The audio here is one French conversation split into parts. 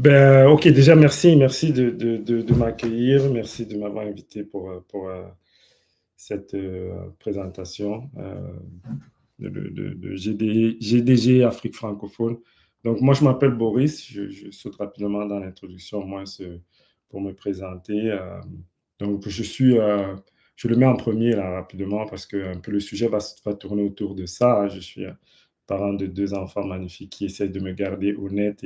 Ok, déjà, merci de m'accueillir, merci de m'avoir invité pour cette présentation de GDG Afrique francophone. Donc, moi, je m'appelle Boris, je saute rapidement dans l'introduction, au moins pour me présenter. Donc, je le mets en premier là, rapidement parce que un peu le sujet va tourner autour de ça. Je suis parent de deux enfants magnifiques qui essaient de me garder honnête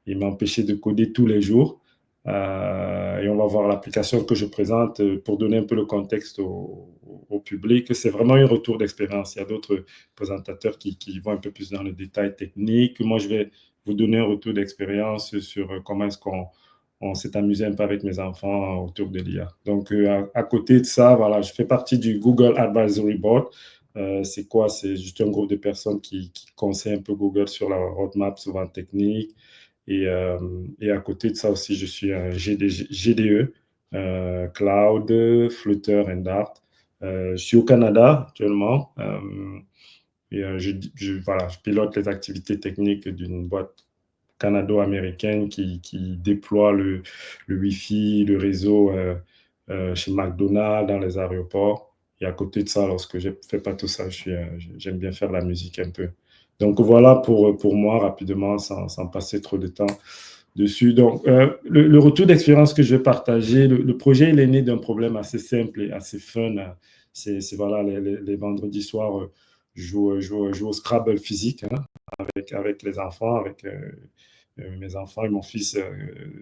et m'empêcher de coder tous les jours. Et on va voir l'application que je présente pour donner un peu le contexte au public. C'est vraiment un retour d'expérience. Il y a d'autres présentateurs qui vont un peu plus dans le détail technique. Moi, je vais vous donner un retour d'expérience sur comment est-ce qu'on s'est amusé un peu avec mes enfants autour de l'IA. Donc, à côté de ça, voilà, je fais partie du Google Advisory Board. C'est quoi? C'est juste un groupe de personnes qui conseillent un peu Google sur la roadmap, souvent technique. Et à côté de ça aussi, je suis un GDE, Cloud, Flutter and Dart. Je suis au Canada actuellement voilà, je pilote les activités techniques d'une boîte canado-américaine qui déploie le Wi-Fi, le réseau chez McDonald's, dans les aéroports. Et à côté de ça, lorsque je ne fais pas tout ça, j'aime bien faire la musique un peu. Donc voilà pour moi, rapidement, sans passer trop de temps dessus. Donc, le retour d'expérience que je vais partager, le projet, il est né d'un problème assez simple et assez fun. Voilà, les vendredis soirs, je joue au Scrabble physique hein, avec les enfants, avec mes enfants et mon fils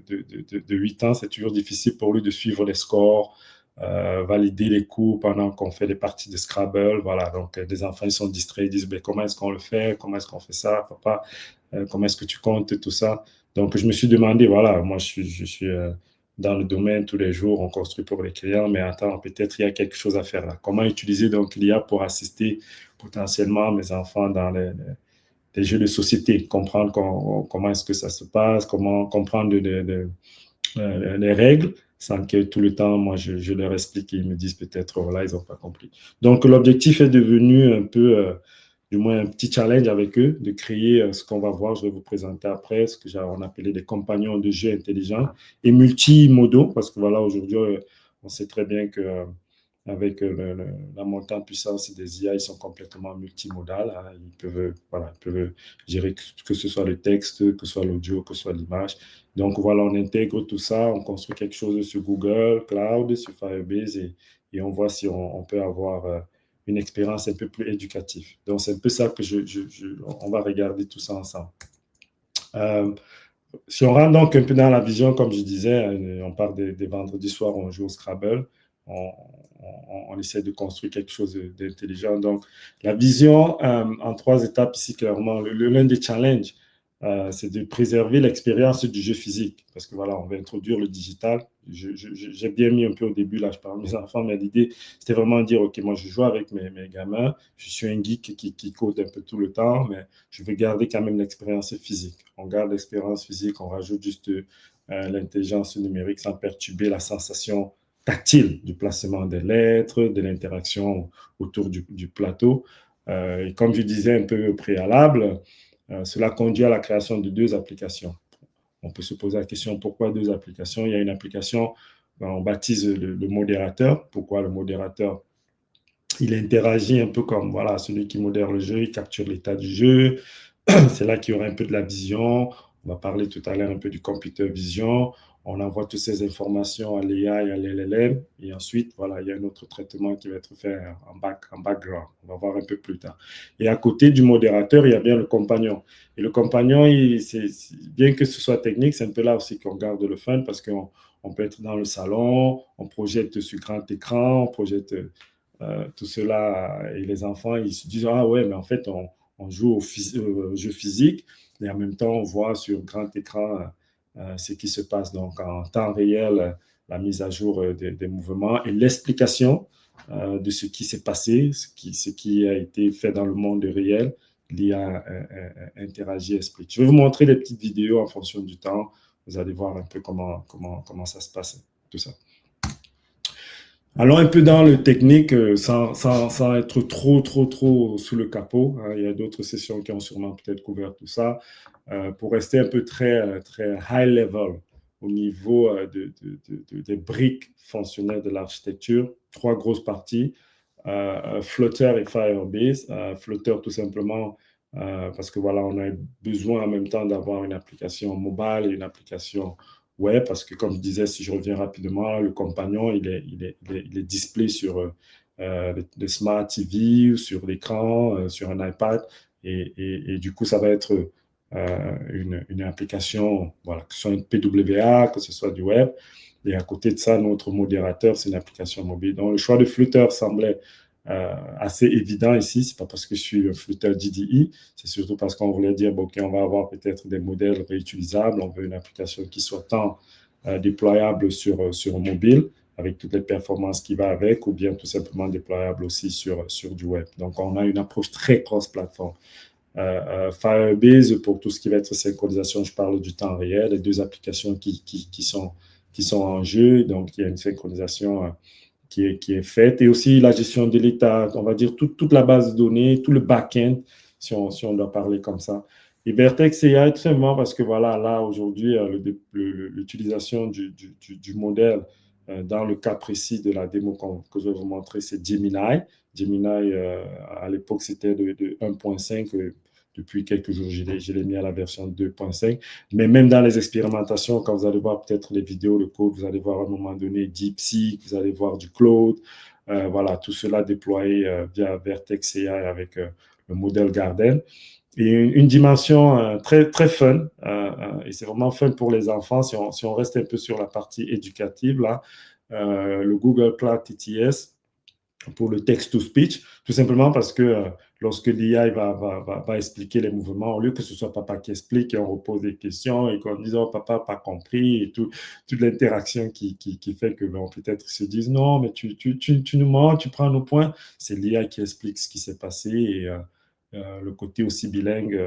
de 8 ans. C'est toujours difficile pour lui de suivre les scores, valider les cours pendant qu'on fait des parties de Scrabble. Voilà, donc les enfants, ils sont distraits, ils disent, ben, comment est-ce qu'on le fait? Comment est-ce qu'on fait ça, papa? Comment est-ce que tu comptes tout ça? Donc, je me suis demandé, voilà, moi, je suis dans le domaine tous les jours, on construit pour les clients, mais attends, peut-être il y a quelque chose à faire là. Comment utiliser donc l'IA pour assister potentiellement mes enfants dans les jeux de société, comprendre comment est-ce que ça se passe, comment comprendre les règles, sans que tout le temps, moi, je leur explique et ils me disent peut-être, voilà, ils n'ont pas compris. Donc, l'objectif est devenu un peu, du moins, un petit challenge avec eux, de créer ce qu'on va voir, je vais vous présenter après, ce on appelait des compagnons de jeu intelligents et multimodaux, parce que voilà, aujourd'hui, on sait très bien que avec la montée en puissance des IA, ils sont complètement multimodales. Hein. Voilà, ils peuvent gérer que ce soit le texte, que ce soit l'audio, que ce soit l'image. Donc voilà, on intègre tout ça, on construit quelque chose sur Google Cloud, sur Firebase et on voit si on peut avoir une expérience un peu plus éducative. Donc c'est un peu ça que on va regarder tout ça ensemble. Si on rentre donc un peu dans la vision, comme je disais, on part des vendredis soirs, on joue au Scrabble, on, on essaie de construire quelque chose d'intelligent. Donc, la vision en 3 étapes ici, clairement, l'un des challenges, c'est de préserver l'expérience du jeu physique. Parce que voilà, on va introduire le digital. J'ai bien mis un peu au début, là, je parle de mes enfants, mais l'idée, c'était vraiment de dire, OK, moi, je joue avec mes gamins, je suis un geek qui code un peu tout le temps, mais je veux garder quand même l'expérience physique. On garde l'expérience physique, on rajoute juste l'intelligence numérique sans perturber la sensation tactile du placement des lettres, de l'interaction autour du plateau. Et comme je disais un peu au préalable, cela conduit à la création de 2 applications. On peut se poser la question pourquoi 2 applications? Il y a une application, on baptise le modérateur. Pourquoi le modérateur? Il interagit un peu comme voilà, celui qui modère le jeu, il capture l'état du jeu. C'est là qu'il y aura un peu de la vision. On va parler tout à l'heure un peu du computer vision. On envoie toutes ces informations à l'IA et à l'LLM. Et ensuite, voilà, il y a un autre traitement qui va être fait en background. On va voir un peu plus tard. Et à côté du modérateur, il y a bien le compagnon. Et le compagnon, bien que ce soit technique, c'est un peu là aussi qu'on garde le fun parce qu'on peut être dans le salon, on projette sur grand écran, on projette tout cela. Et les enfants, ils se disent, ah ouais, mais en fait, on joue au jeu physique et en même temps, on voit sur grand écran ce qui se passe. Donc, en temps réel, la mise à jour des mouvements et l'explication de ce qui s'est passé, ce qui a été fait dans le monde réel. L'IA interagit, explique. Je vais vous montrer des petites vidéos en fonction du temps. Vous allez voir un peu comment ça se passe, tout ça. Allons un peu dans le technique sans être trop sous le capot. Hein. Il y a d'autres sessions qui ont sûrement peut-être couvert tout ça. pour rester un peu très high level au niveau des briques fonctionnelles de l'architecture. 3 grosses parties, Flutter et Firebase. Flutter, tout simplement, parce que voilà, on a besoin en même temps d'avoir une application mobile et une application web, parce que comme je disais, si je reviens rapidement, le compagnon, il est display sur les Smart TV ou sur l'écran, sur un iPad, et du coup, ça va être une application, voilà, que ce soit une PWA, que ce soit du web. Et à côté de ça, notre modérateur, c'est une application mobile. Donc, le choix de Flutter semblait assez évident ici. C'est pas parce que je suis un Flutter JDE, c'est surtout parce qu'on voulait dire, bon, OK, on va avoir peut-être des modèles réutilisables. On veut une application qui soit tant déployable sur mobile, avec toutes les performances qui vont avec, ou bien tout simplement déployable aussi sur du web. Donc, on a une approche très cross-plateforme. Firebase pour tout ce qui va être synchronisation, je parle du temps réel, les 2 applications qui sont en jeu, donc il y a une synchronisation qui est faite, et aussi la gestion de l'état, on va dire toute la base de données, tout le back-end, si on doit parler comme ça. Et Vertex AI est très bon parce que voilà, là aujourd'hui, l'utilisation du modèle dans le cas précis de la démo que je vais vous montrer, c'est Gemini. Gemini, à l'époque, c'était de 1.5. Depuis quelques jours, je l'ai mis à la version 2.5. Mais même dans les expérimentations, quand vous allez voir peut-être les vidéos, le code, vous allez voir à un moment donné DeepSeek, vous allez voir du Claude. Voilà, tout cela déployé via Vertex AI avec le modèle Garden. Et une dimension très, très fun, et c'est vraiment fun pour les enfants, si on reste un peu sur la partie éducative, là, le Google Cloud TTS pour le text-to-speech, tout simplement parce que lorsque l'IA va expliquer les mouvements, au lieu que ce soit papa qui explique et on repose des questions et qu'on dise, oh, papa pas compris, et toute l'interaction qui fait que bon, peut-être ils se disent, non, mais tu nous mens, tu prends nos points, c'est l'IA qui explique ce qui s'est passé, et le côté aussi bilingue,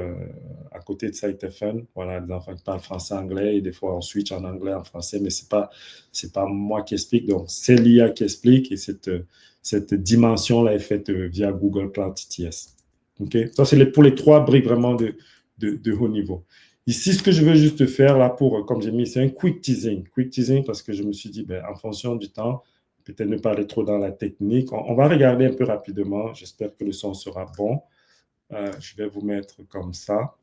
à côté de ça, était fun. Voilà, les enfants qui parlent français-anglais, et des fois on switch en anglais, en français, mais c'est pas moi qui explique, donc c'est l'IA qui explique, et cette dimension-là est faite via Google Cloud TTS. Okay? Ça, c'est pour les 3 briques vraiment de haut niveau. Ici, ce que je veux juste faire là comme j'ai mis, c'est un quick teasing. Quick teasing parce que je me suis dit, ben, en fonction du temps, peut-être ne pas aller trop dans la technique. On va regarder un peu rapidement. J'espère que le son sera bon. Je vais vous mettre comme ça.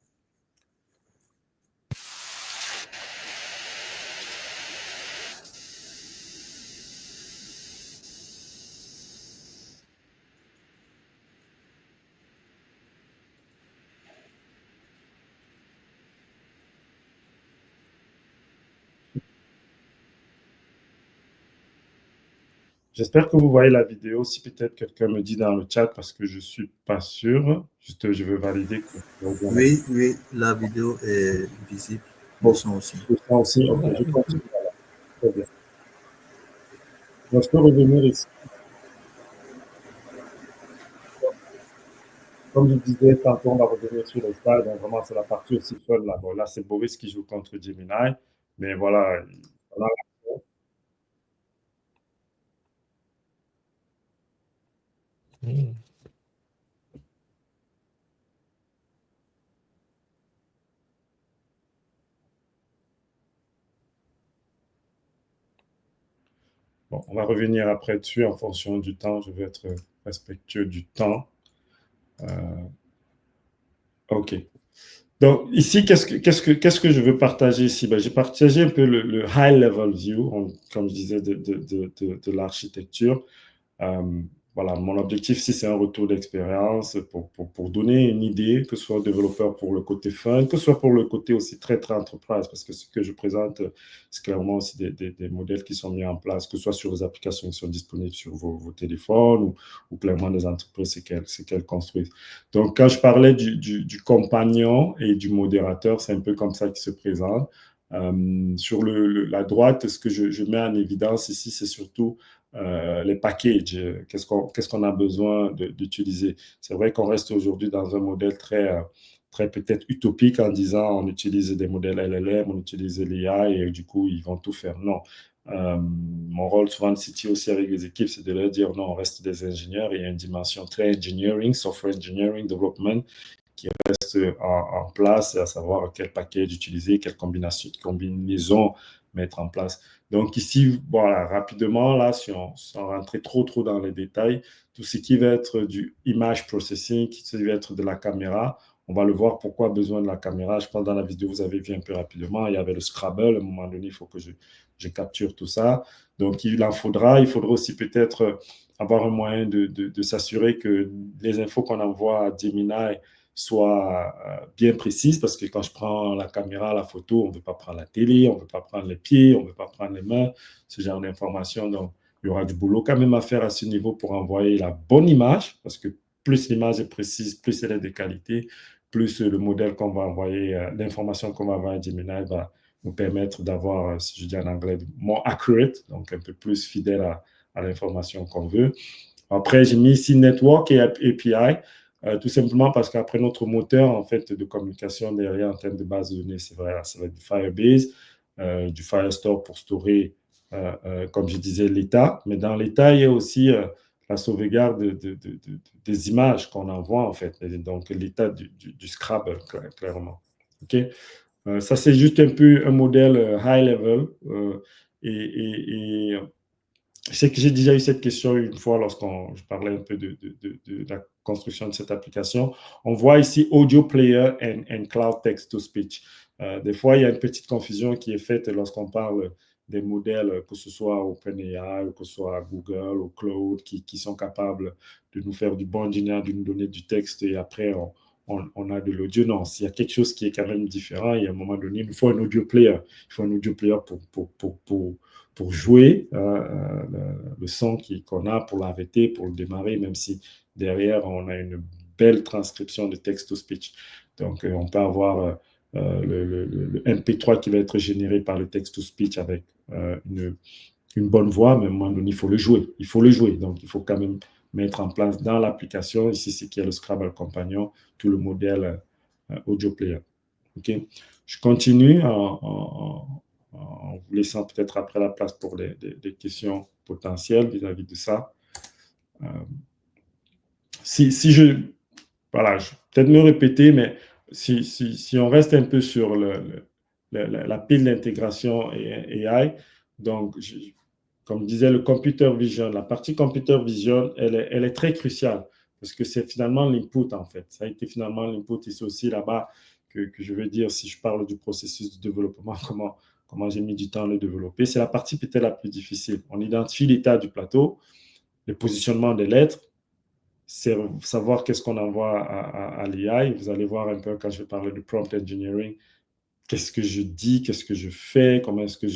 J'espère que vous voyez la vidéo. Si peut-être quelqu'un me dit dans le chat parce que je ne suis pas sûr, juste je veux valider que Oui, oui, la vidéo est visible. Bon, Le son aussi. le son aussi, ok, je continue. Voilà. Très bien. Donc, je peux revenir ici. Comme je disais, tantôt, on va revenir sur les slides. Donc, vraiment, c'est la partie aussi fun là. Bon, là, c'est Boris qui joue contre Gemini. Mais voilà. Voilà. Bon, on va revenir après dessus en fonction du temps. Je vais être respectueux du temps. OK. Donc, ici, qu'est-ce que je veux partager ici? Ben, j'ai partagé un peu le high level view, comme je disais, de l'architecture. Euh, voilà, mon objectif, si c'est un retour d'expérience pour donner une idée, que ce soit développeur pour le côté fun, que ce soit pour le côté aussi très entreprise, parce que ce que je présente, c'est clairement aussi des modèles qui sont mis en place, que ce soit sur les applications qui sont disponibles sur vos téléphones, ou clairement des entreprises, c'est qu'elles construisent. Donc, quand je parlais du compagnon et du modérateur, c'est un peu comme ça qu'il se présente. Sur la droite, ce que je mets en évidence ici, c'est surtout les packages, qu'est-ce qu'on a besoin d'utiliser. C'est vrai qu'on reste aujourd'hui dans un modèle très peut-être utopique en disant on utilise des modèles LLM, on utilise l'IA et du coup ils vont tout faire. Non. Mon rôle souvent de CTO aussi avec les équipes, c'est de leur dire non, on reste des ingénieurs et il y a une dimension très engineering, software engineering, development reste en place, à savoir quel package utiliser, quelle combinaison mettre en place. Donc ici, voilà, rapidement, là, sans rentrer trop dans les détails, tout ce qui va être du image processing, qui va être de la caméra, on va le voir pourquoi besoin de la caméra. Je pense dans la vidéo, vous avez vu un peu rapidement, il y avait le Scrabble. À un moment donné, il faut que je capture tout ça. Donc, il faudra aussi peut-être avoir un moyen de s'assurer que les infos qu'on envoie à Gemini soient bien précises, parce que quand je prends la caméra, la photo, on ne veut pas prendre la télé, on ne veut pas prendre les pieds, on ne veut pas prendre les mains, ce genre d'informations. Donc, il y aura du boulot quand même à faire à ce niveau pour envoyer la bonne image, parce que plus l'image est précise, plus elle est de qualité, plus le modèle qu'on va envoyer, l'information qu'on va envoyer à Gemini va nous permettre d'avoir, si je dis en anglais, more accurate, donc un peu plus fidèle à l'information qu'on veut. Après, j'ai mis ici Network et API, tout simplement parce qu'après, notre moteur en fait, de communication derrière en termes de base de données, c'est vrai, ça va être du Firebase, du Firestore pour storer, comme je disais, l'état. Mais dans l'état, il y a aussi la sauvegarde des images qu'on envoie, en fait. Et donc, l'état du Scrabble, clairement. OK? Ça, c'est juste un peu un modèle high level. Et je sais que j'ai déjà eu cette question une fois lorsqu'on je parlais un peu de la construction de cette application. On voit ici Audio Player and Cloud Text-to-Speech. Des fois, il y a une petite confusion qui est faite lorsqu'on parle des modèles, que ce soit OpenAI ou que ce soit Google ou Claude, qui sont capables de nous faire du bon engineering, de nous donner du texte et après, on a de l'audio. Non, s'il y a quelque chose qui est quand même différent, il y a un moment donné, il faut un audio player. Il faut un audio player pour jouer le son qu'on a, pour l'arrêter, pour le démarrer, même si derrière, on a une belle transcription de text-to-speech. Donc, on peut avoir le MP3 qui va être généré par le text-to-speech avec une bonne voix, mais à un moment donné, il faut le jouer. Il faut le jouer. Donc, il faut quand même mettre en place dans l'application, ici, c'est qui est le Scrabble Companion, tout le modèle audio player. OK? Je continue en vous laissant peut-être après la place pour des questions potentielles vis-à-vis de ça. Voilà, je vais peut-être me répéter, mais si on reste un peu sur la pile d'intégration AI, donc, comme je disais, le computer vision, la partie computer vision, elle est très cruciale parce que c'est finalement l'input, en fait. Ça a été finalement l'input et c'est aussi là-bas que je veux dire, si je parle du processus de développement, comment j'ai mis du temps à le développer. C'est la partie peut-être la plus difficile. On identifie l'état du plateau, le positionnement des lettres, c'est savoir qu'est-ce qu'on envoie à l'AI. Vous allez voir un peu quand je vais parler de prompt engineering, qu'est-ce que je dis, qu'est-ce que je fais, comment est-ce que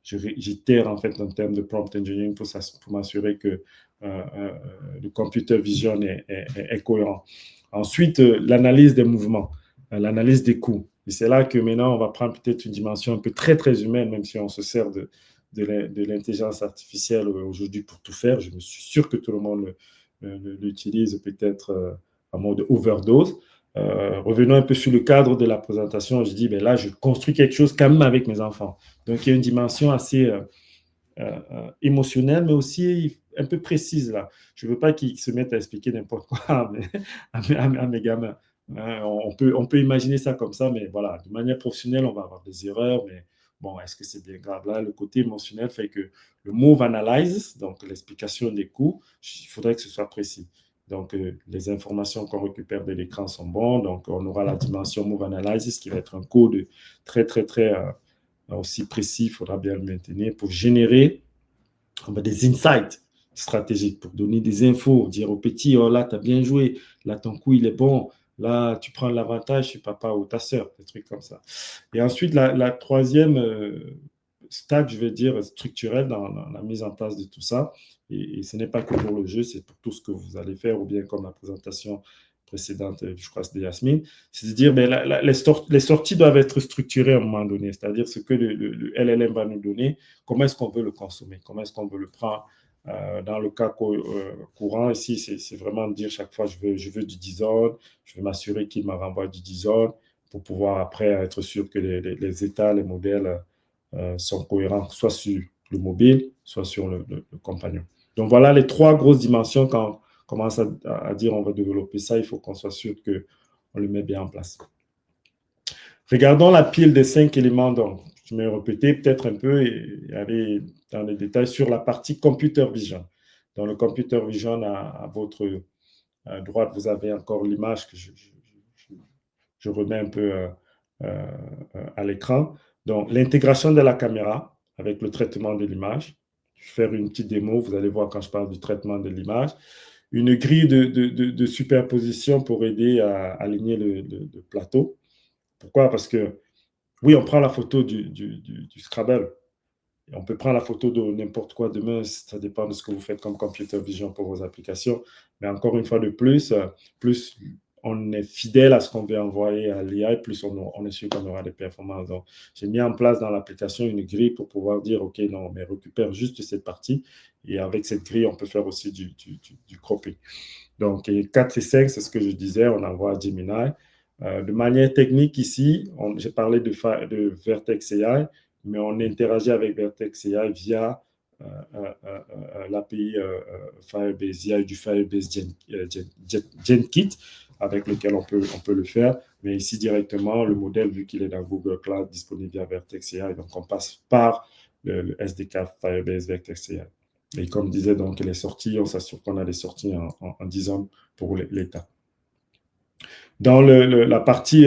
j'itère en fait en termes de prompt engineering pour m'assurer que le computer vision est cohérent. Ensuite, l'analyse des mouvements, l'analyse des coûts. Et c'est là que maintenant, on va prendre peut-être une dimension un peu très, très humaine, même si on se sert de l'intelligence artificielle aujourd'hui pour tout faire. Je me suis sûr que tout le monde l'utilise peut-être en mode overdose. Revenons un peu sur le cadre de la présentation. Je dis, ben là, je construis quelque chose quand même avec mes enfants. Donc, il y a une dimension assez émotionnelle, mais aussi un peu précise là. Je ne veux pas qu'ils se mettent à expliquer n'importe quoi à mes gamins. On peut imaginer ça comme ça, mais voilà, de manière professionnelle, on va avoir des erreurs, mais bon, est-ce que c'est bien grave? Là, le côté émotionnel fait que le move analysis, donc l'explication des coûts, il faudrait que ce soit précis. Donc, les informations qu'on récupère de l'écran sont bonnes. Donc, on aura la dimension Move Analysis qui va être un code très, très, très aussi précis. Il faudra bien le maintenir pour générer des insights stratégiques, pour donner des infos, dire au petit, oh là, tu as bien joué, là, ton coup, il est bon, là, tu prends l'avantage sur papa ou ta sœur, des trucs comme ça. Et ensuite, la troisième stade, je vais dire, structurel dans la mise en place de tout ça. Et ce n'est pas que pour le jeu, c'est pour tout ce que vous allez faire, ou bien comme la présentation précédente, je crois, c'est de Yasmine, c'est de dire, les sorties doivent être structurées à un moment donné, c'est-à-dire ce que le LLM va nous donner, comment est-ce qu'on veut le consommer, comment est-ce qu'on veut le prendre. Dans le cas courant, ici, c'est vraiment de dire chaque fois, je veux du design, je veux m'assurer qu'il me renvoie du design pour pouvoir après être sûr que les états, les modèles sont cohérents, soit sur le mobile, soit sur le compagnon. Donc, voilà les trois grosses dimensions. Quand on commence à dire on va développer ça, il faut qu'on soit sûr on le met bien en place. Regardons la pile des 5 éléments. Donc, je vais répéter peut-être un peu et aller dans les détails sur la partie computer vision. Dans le computer vision, à votre droite, vous avez encore l'image que je remets un peu à l'écran. Donc, l'intégration de la caméra avec le traitement de l'image. Je vais faire une petite démo, vous allez voir quand je parle du traitement de l'image. Une grille de superposition pour aider à aligner le plateau. Pourquoi? Parce que, oui, on prend la photo du Scrabble. Et on peut prendre la photo de n'importe quoi demain, ça dépend de ce que vous faites comme computer vision pour vos applications. Mais encore une fois de plus, plus on est fidèle à ce qu'on veut envoyer à l'IA, plus on est sûr qu'on aura des performances. Donc, j'ai mis en place dans l'application une grille pour pouvoir dire, OK, non, mais récupère juste cette partie. Et avec cette grille, on peut faire aussi du cropping. Donc, 4 et 5, c'est ce que je disais, on envoie à Gemini. De manière technique ici, j'ai parlé de Vertex AI, mais on interagit avec Vertex AI via l'API Firebase. Il y a du Firebase GenKit avec lequel on peut le faire. Mais ici, directement, le modèle, vu qu'il est dans Google Cloud, disponible via Vertex AI, donc on passe par le SDK Firebase Vertex AI. Et comme disait, donc, les sorties, on s'assure qu'on a des sorties en 10 ans pour l'État. Dans la partie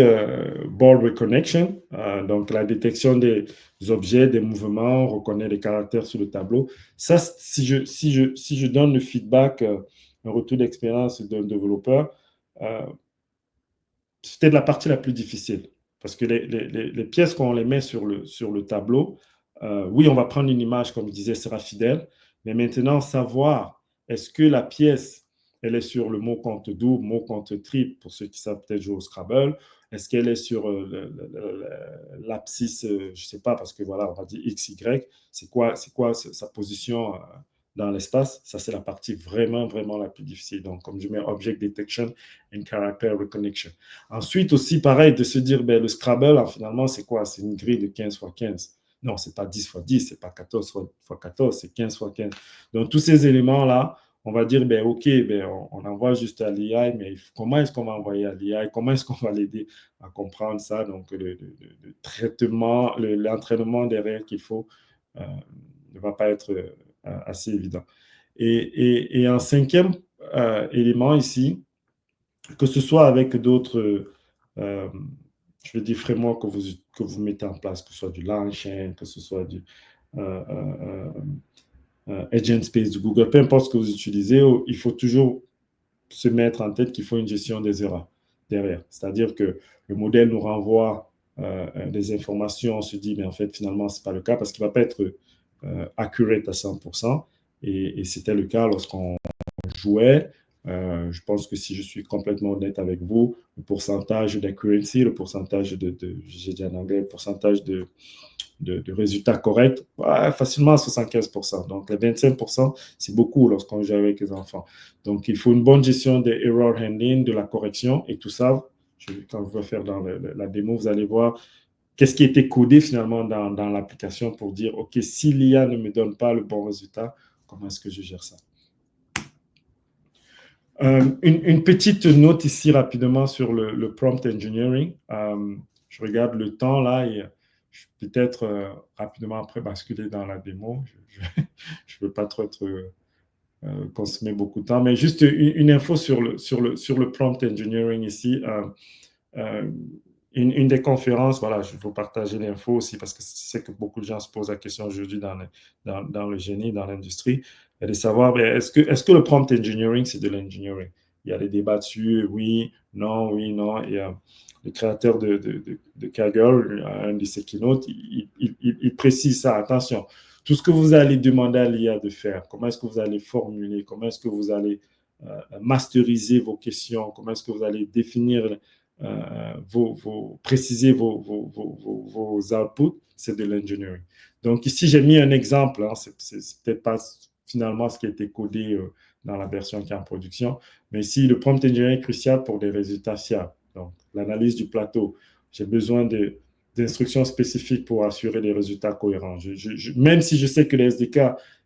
board recognition, donc la détection des objets, des mouvements, on reconnaît les caractères sur le tableau. Ça, si je donne le feedback, un retour d'expérience d'un développeur, c'était la partie la plus difficile. Parce que les pièces, quand on les met sur le tableau, oui, on va prendre une image, comme je disais, sera fidèle. Mais maintenant, savoir, est-ce que la pièce elle est sur le mot compte double, mot compte triple, pour ceux qui savent peut-être jouer au Scrabble. Est-ce qu'elle est sur l'abscisse, je ne sais pas, parce que voilà, on va dire X, Y. C'est quoi sa position dans l'espace? Ça, c'est la partie vraiment, vraiment la plus difficile. Donc, comme je mets Object Detection and Character Recognition. Ensuite, aussi, pareil, de se dire, ben, le Scrabble, finalement, c'est quoi? C'est une grille de 15 x 15. Non, ce n'est pas 10 x 10, ce n'est pas 14 x 14, c'est 15 x 15. Donc, tous ces éléments-là, on va dire, ben, OK, ben, on envoie juste à l'IA, mais comment est-ce qu'on va envoyer à l'IA? Comment est-ce qu'on va l'aider à comprendre ça? Donc, le traitement, l'entraînement derrière qu'il faut ne va pas être assez évident. Et un cinquième élément ici, que ce soit avec d'autres, je vais dire, frameworks que vous mettez en place, que ce soit du LangChain, que ce soit du Agent Space de Google, peu importe ce que vous utilisez, il faut toujours se mettre en tête qu'il faut une gestion des erreurs derrière. C'est-à-dire que le modèle nous renvoie des informations, on se dit, mais en fait, finalement, ce n'est pas le cas parce qu'il ne va pas être accurate à 100%. Et c'était le cas lorsqu'on jouait. Je pense que si je suis complètement honnête avec vous, le pourcentage d'accuracy, le pourcentage j'ai dit en anglais, le pourcentage de résultats corrects, facilement à 75%. Donc, les 25%, c'est beaucoup lorsqu'on joue avec les enfants. Donc, il faut une bonne gestion des error handling, de la correction et tout ça. Quand je vais faire dans la démo, vous allez voir qu'est-ce qui a été codé finalement dans l'application pour dire, OK, si l'IA ne me donne pas le bon résultat, comment est-ce que je gère ça? Une petite note ici rapidement sur le prompt engineering. Je regarde le temps là et je vais peut-être rapidement après basculer dans la démo. Je ne veux pas trop consommer beaucoup de temps, mais juste une info sur le prompt engineering ici. Une des conférences, voilà, je vais vous partager l'info aussi parce que c'est que beaucoup de gens se posent la question aujourd'hui dans le génie, dans l'industrie, et de savoir est-ce que le prompt engineering, c'est de l'engineering? Il y a des débats dessus, oui, non. Et le créateur de Kaggle, un de ses keynotes, il précise ça. Attention, tout ce que vous allez demander à l'IA de faire, comment est-ce que vous allez formuler, comment est-ce que vous allez masteriser vos questions, comment est-ce que vous allez définir préciser vos outputs, c'est de l'engineering. Donc ici, j'ai mis un exemple, hein, c'est peut-être pas finalement ce qui a été codé dans la version qui est en production, mais ici, le prompt engineering est crucial pour des résultats fiables. Donc, l'analyse du plateau, j'ai besoin d'instructions spécifiques pour assurer des résultats cohérents. Même si je sais que les SDK,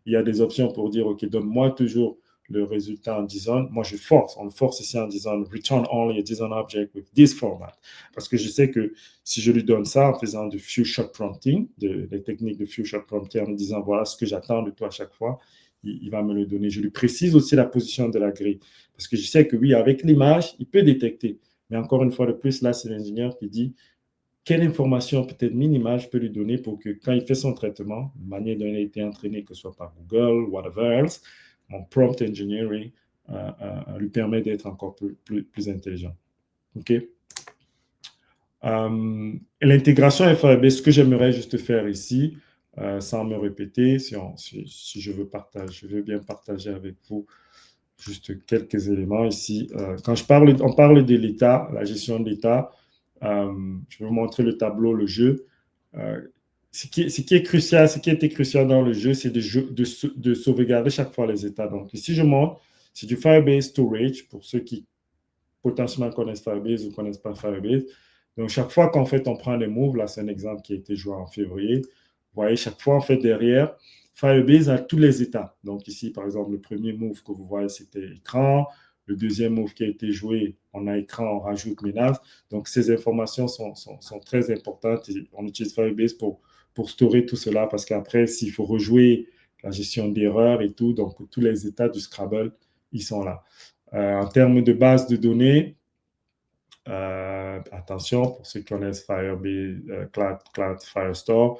il y a des options pour dire, OK, donne-moi toujours le résultat en disant, moi je force, on le force ici en disant return only a JSON object with this format. Parce que je sais que si je lui donne ça en faisant du few shot prompting, des techniques de few shot prompting, en disant voilà ce que j'attends de toi à chaque fois, il va me le donner. Je lui précise aussi la position de la grille. Parce que je sais que oui, avec l'image, il peut détecter. Mais encore une fois de plus, là, c'est l'ingénieur qui dit quelle information peut-être minimale je peux lui donner pour que quand il fait son traitement, de manière dont il a été entraîné, que ce soit par Google, whatever else, mon prompt engineering lui permet d'être encore plus intelligent. OK? L'intégration FAB, ce que j'aimerais juste faire ici, sans me répéter, si je veux bien partager avec vous juste quelques éléments ici. Quand on parle de l'État, la gestion de l'État, je vais vous montrer le tableau, le jeu. Ce qui est crucial, ce qui était crucial dans le jeu, c'est de sauvegarder chaque fois les états. Donc ici, je montre, c'est du Firebase Storage pour ceux qui potentiellement connaissent Firebase ou ne connaissent pas Firebase. Donc chaque fois qu'en fait on prend les moves, là c'est un exemple qui a été joué en février, vous voyez, chaque fois en fait derrière, Firebase a tous les états. Donc ici, par exemple, le premier move que vous voyez, c'était écran. Le deuxième move qui a été joué, on a écran, on rajoute menace. Donc ces informations sont très importantes et on utilise Firebase pour storer tout cela parce qu'après, s'il faut rejouer la gestion d'erreurs et tout, donc tous les états du Scrabble, ils sont là. En termes de base de données, attention, pour ceux qui connaissent Firebase, Cloud Firestore,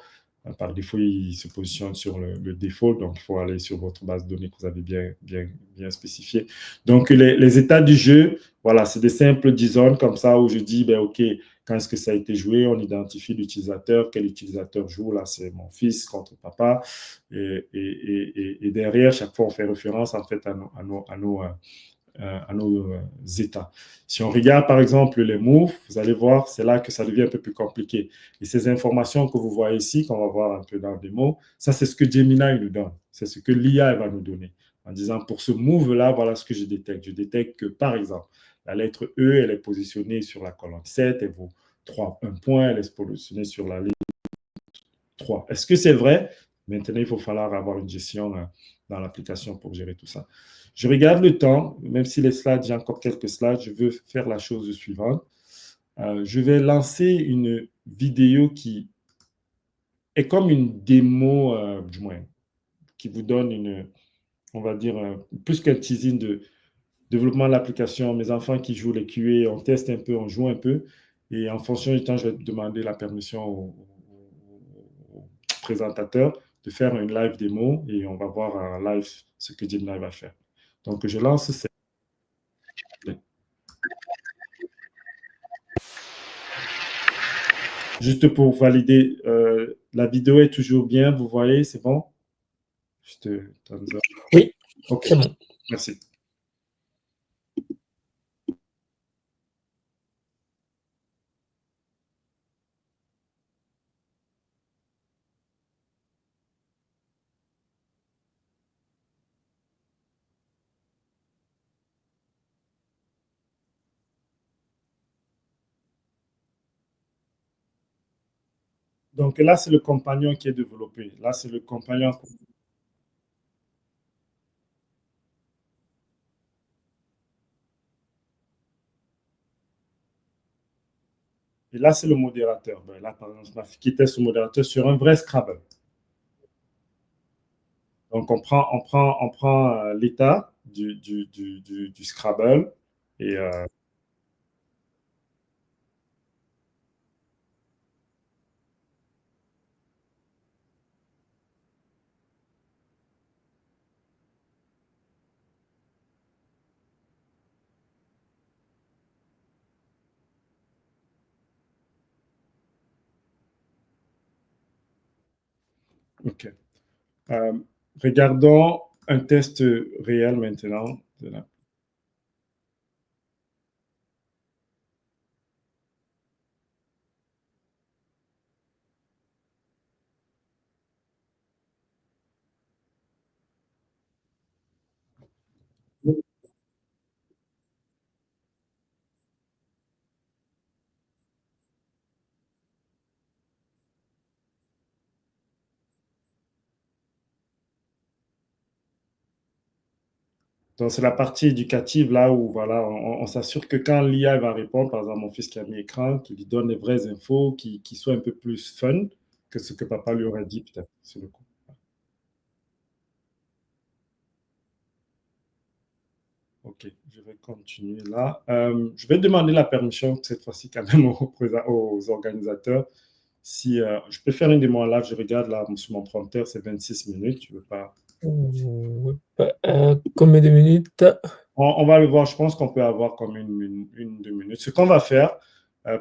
par défaut, il se positionne sur le default, donc il faut aller sur votre base de données que vous avez bien spécifiée. Donc, les états du jeu, voilà, c'est des simples JSON comme ça où je dis, ben, OK, quand est-ce que ça a été joué, on identifie l'utilisateur, quel utilisateur joue, là, c'est mon fils contre papa, et derrière, chaque fois, on fait référence, en fait, à nos états. Si on regarde par exemple les moves, vous allez voir, c'est là que ça devient un peu plus compliqué. Et ces informations que vous voyez ici, qu'on va voir un peu dans le démo, ça c'est ce que Gemini nous donne. C'est ce que l'IA va nous donner. En disant pour ce move-là, voilà ce que je détecte. Je détecte que par exemple, la lettre E, elle est positionnée sur la colonne 7, elle vaut 1 point, elle est positionnée sur la ligne 3. Est-ce que c'est vrai? Maintenant, il faut falloir avoir une gestion dans l'application pour gérer tout ça. Je regarde le temps, même si les slides, j'ai encore quelques slides, je veux faire la chose suivante. Je vais lancer une vidéo qui est comme une démo, du moins, qui vous donne on va dire, plus qu'un teasing de développement de l'application. Mes enfants qui jouent les QA, on teste un peu, on joue un peu. Et en fonction du temps, je vais demander la permission au présentateur de faire une live démo et on va voir en live ce que Gemini va faire. Donc, je lance cette. Juste pour valider, la vidéo est toujours bien, vous voyez, c'est bon? Juste, oui, OK, c'est bon. merci. Donc là, c'est le compagnon qui est développé. Là, c'est le compagnon. Et là, c'est le modérateur. Ben, là, par exemple, qui était ce modérateur sur un vrai Scrabble. Donc, on prend l'état du Scrabble et OK. Euh, regardons un test réel maintenant. Donc, c'est la partie éducative là où voilà, on s'assure que quand l'IA va répondre, par exemple, mon fils qui a mis écran, qu'il lui donne les vraies infos, qui soit un peu plus fun que ce que papa lui aurait dit peut-être sur le coup. Ok, je vais continuer là. Je vais demander la permission cette fois-ci quand même aux organisateurs. Si je peux faire une démo en live, je regarde là sur mon prompteur, c'est 26 minutes. Je veux pas. Ouais, combien de minutes? On va le voir. Je pense qu'on peut avoir comme une 2 minutes. Ce qu'on va faire.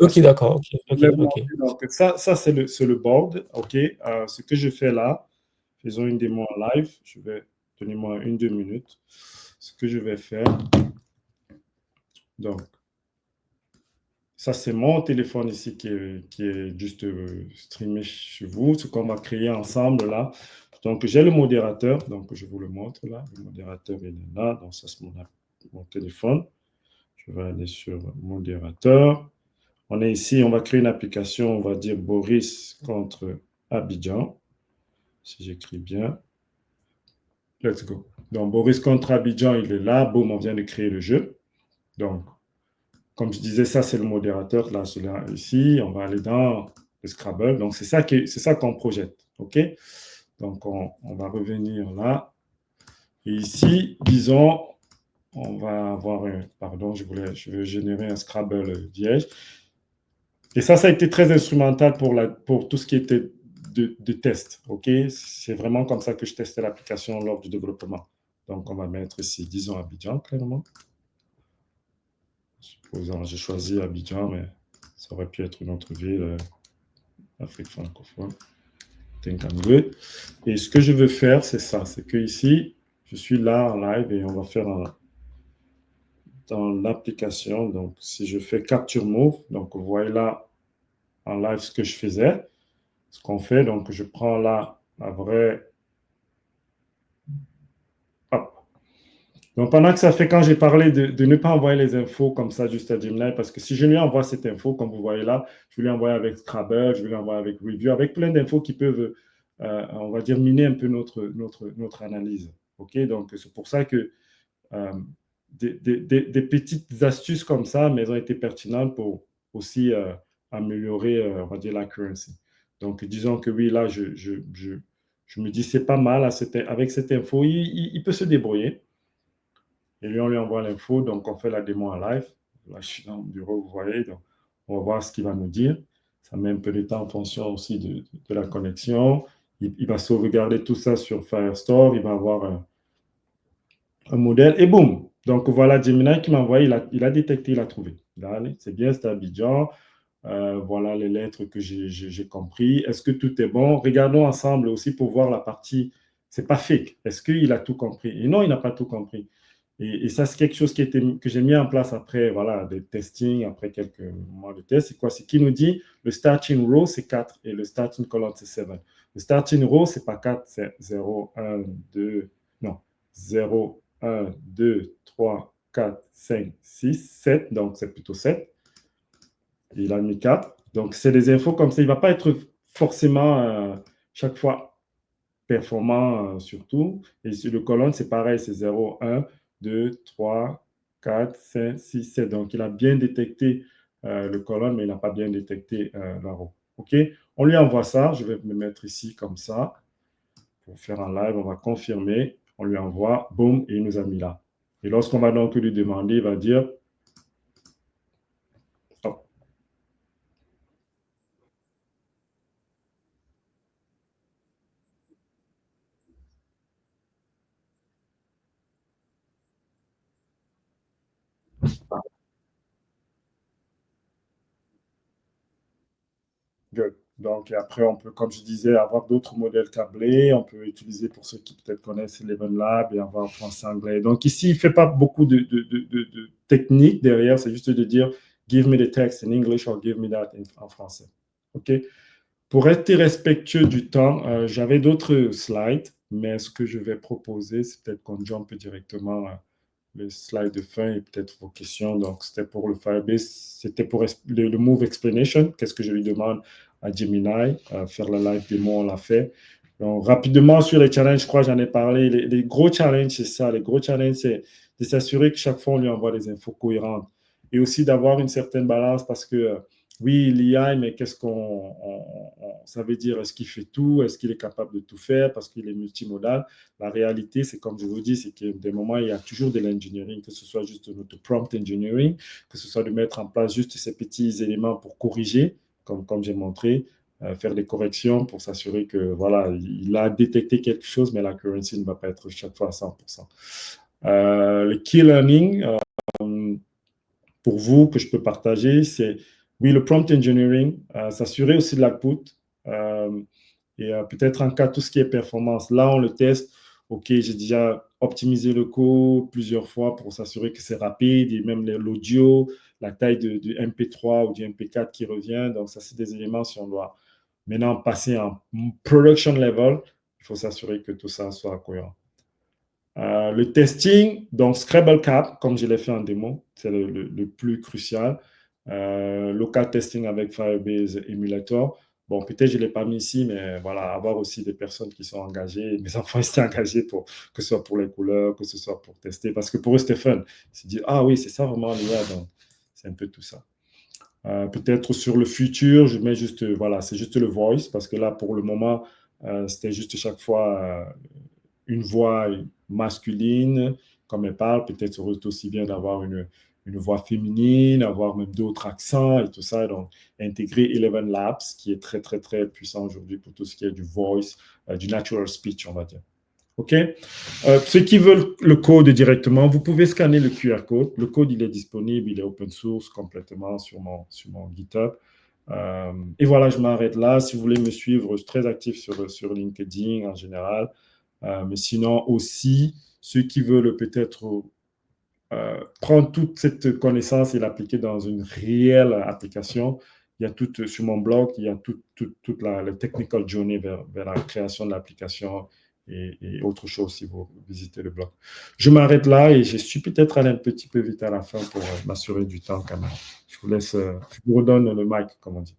Ok, d'accord. Ok, je voulais vous ok. montrer, donc, ça c'est le board. Ok. Ce que je fais là, faisons une démo en live. Je vais donnez-moi 1-2 minutes. Ce que je vais faire. Donc, ça, c'est mon téléphone ici qui est juste streamé chez vous, ce qu'on va créer ensemble là. Donc, j'ai le modérateur, donc je vous le montre là. Le modérateur, il est là, donc ça, c'est mon téléphone. Je vais aller sur modérateur. On est ici, on va créer une application, on va dire Boris contre Abidjan, si j'écris bien. Let's go. Donc, Boris contre Abidjan, il est là. Boum, on vient de créer le jeu. Donc, comme je disais, ça, c'est le modérateur. Là, celui-là, ici, on va aller dans le Scrabble. Donc, c'est ça qu'on projette. OK? Donc, on va revenir là. Et ici, disons, on va avoir pardon, je veux générer un Scrabble Liège. Et ça a été très instrumental pour tout ce qui était de test. OK? C'est vraiment comme ça que je testais l'application lors du développement. Donc, on va mettre ici, disons, Abidjan, clairement. Supposons, j'ai choisi Abidjan, mais ça aurait pu être une autre ville, Afrique francophone. Think I'm good. Et ce que je veux faire, c'est ça. C'est que ici, je suis là en live et on va faire dans l'application. Donc, si je fais Capture Move, donc vous voyez là en live ce que je faisais, ce qu'on fait. Donc, je prends là la vraie. Hop. Donc, pendant que ça fait, quand j'ai parlé de ne pas envoyer les infos comme ça juste à Gemini, parce que si je lui envoie cette info, comme vous voyez là, je vais lui envoyer avec Scrabble, je vais lui envoyer avec Review, avec plein d'infos qui peuvent, on va dire, miner un peu notre analyse. OK? Donc, c'est pour ça que des petites astuces comme ça, mais elles ont été pertinentes pour aussi améliorer, on va dire, l'accuracy. Donc, disons que oui, là, je me dis, c'est pas mal, avec cette info, il peut se débrouiller. Et lui, on lui envoie l'info, donc on fait la démo en live. Là, je suis dans le bureau, vous voyez, donc on va voir ce qu'il va nous dire. Ça met un peu de temps en fonction aussi de la connexion. Il va sauvegarder tout ça sur Firestore, il va avoir un modèle, et boum. Donc voilà, Gemini qui m'a envoyé, il a détecté, il a trouvé. C'est bien, c'est Abidjan. Voilà les lettres que j'ai compris. Est-ce que tout est bon? Regardons ensemble aussi pour voir la partie. C'est pas fake. Est-ce qu'il a tout compris? Et non, il n'a pas tout compris. Et ça, c'est quelque chose que j'ai mis en place après voilà, des testings, après quelques mois de tests. C'est quoi? C'est qui nous dit le starting row, c'est 4 et le starting column, c'est 7. Le starting row, c'est pas 4, c'est 0, 1, 2, non, 0, 1, 2, 3, 4, 5, 6, 7. Donc, c'est plutôt 7. Et il a mis 4. Donc, c'est des infos comme ça. Il ne va pas être forcément chaque fois performant surtout. Et sur le colonne, c'est pareil, c'est 0, 1, 2, 3, 4, 5, 6, 7. Donc, il a bien détecté le colonne, mais il n'a pas bien détecté la row. OK? On lui envoie ça. Je vais me mettre ici comme ça. Pour faire un live, on va confirmer. On lui envoie. Boum, et il nous a mis là. Et lorsqu'on va donc lui demander, il va dire good. Donc, après, on peut, comme je disais, avoir d'autres modèles câblés. On peut utiliser, pour ceux qui peut-être connaissent Eleven Lab, et avoir français-anglais. Donc, ici, il ne fait pas beaucoup de technique derrière. C'est juste de dire « give me the text in English or give me that en français ». OK? Pour rester respectueux du temps, j'avais d'autres slides, mais ce que je vais proposer, c'est peut-être qu'on jump directement le slide de fin et peut-être vos questions. Donc, c'était pour le Firebase, c'était pour le Move Explanation. Qu'est-ce que je lui demande à Gemini? Faire la live démo, on l'a fait. Donc, rapidement sur les challenges, je crois j'en ai parlé. Les gros challenges, c'est ça. Les gros challenges, c'est de s'assurer que chaque fois, on lui envoie des infos cohérentes. Et aussi d'avoir une certaine balance parce que, oui, l'IA, mais qu'est-ce ça veut dire? Est-ce qu'il fait tout? Est-ce qu'il est capable de tout faire parce qu'il est multimodal? La réalité, c'est comme je vous dis, c'est que des moments, il y a toujours de l'engineering, que ce soit juste notre prompt engineering, que ce soit de mettre en place juste ces petits éléments pour corriger, comme j'ai montré, faire des corrections pour s'assurer que, voilà, il a détecté quelque chose, mais la currency ne va pas être chaque fois à 100%. Le key learning, pour vous, que je peux partager, c'est, oui, le prompt engineering, s'assurer aussi de l'output, et peut-être en cas tout ce qui est performance. Là, on le teste. OK, j'ai déjà optimisé le code plusieurs fois pour s'assurer que c'est rapide, et même l'audio, la taille du MP3 ou du MP4 qui revient. Donc, ça, c'est des éléments, si on doit maintenant passer en production level, il faut s'assurer que tout ça soit cohérent. Le testing, donc Scrabble Cap, comme je l'ai fait en démo, c'est le plus crucial. Local testing avec Firebase Emulator. Bon, peut-être je ne l'ai pas mis ici, mais voilà, avoir aussi des personnes qui sont engagées. Mes enfants étaient engagés, que ce soit pour les couleurs, que ce soit pour tester. Parce que pour eux, c'était fun. Ils se disent, ah oui, c'est ça vraiment l'IA. Donc, c'est un peu tout ça. Peut-être sur le futur, je mets juste, voilà, c'est juste le voice. Parce que là, pour le moment, c'était juste chaque fois une voix masculine, comme elle parle. Peut-être ça aurait été aussi bien d'avoir une voix féminine, avoir même d'autres accents et tout ça. Donc, intégrer Eleven Labs, qui est très, très, très puissant aujourd'hui pour tout ce qui est du voice, du natural speech, on va dire. OK? Ceux qui veulent le code directement, vous pouvez scanner le QR code. Le code, il est disponible, il est open source complètement sur mon GitHub. Et voilà, je m'arrête là. Si vous voulez me suivre, je suis très actif sur LinkedIn en général. Mais sinon aussi, ceux qui veulent peut-être prendre toute cette connaissance et l'appliquer dans une réelle application, il y a tout sur mon blog, il y a toute la technical journey vers la création de l'application et autre chose si vous visitez le blog. Je m'arrête là et je suis peut-être allé un petit peu vite à la fin pour m'assurer du temps quand même. Je vous redonne le mic, comme on dit.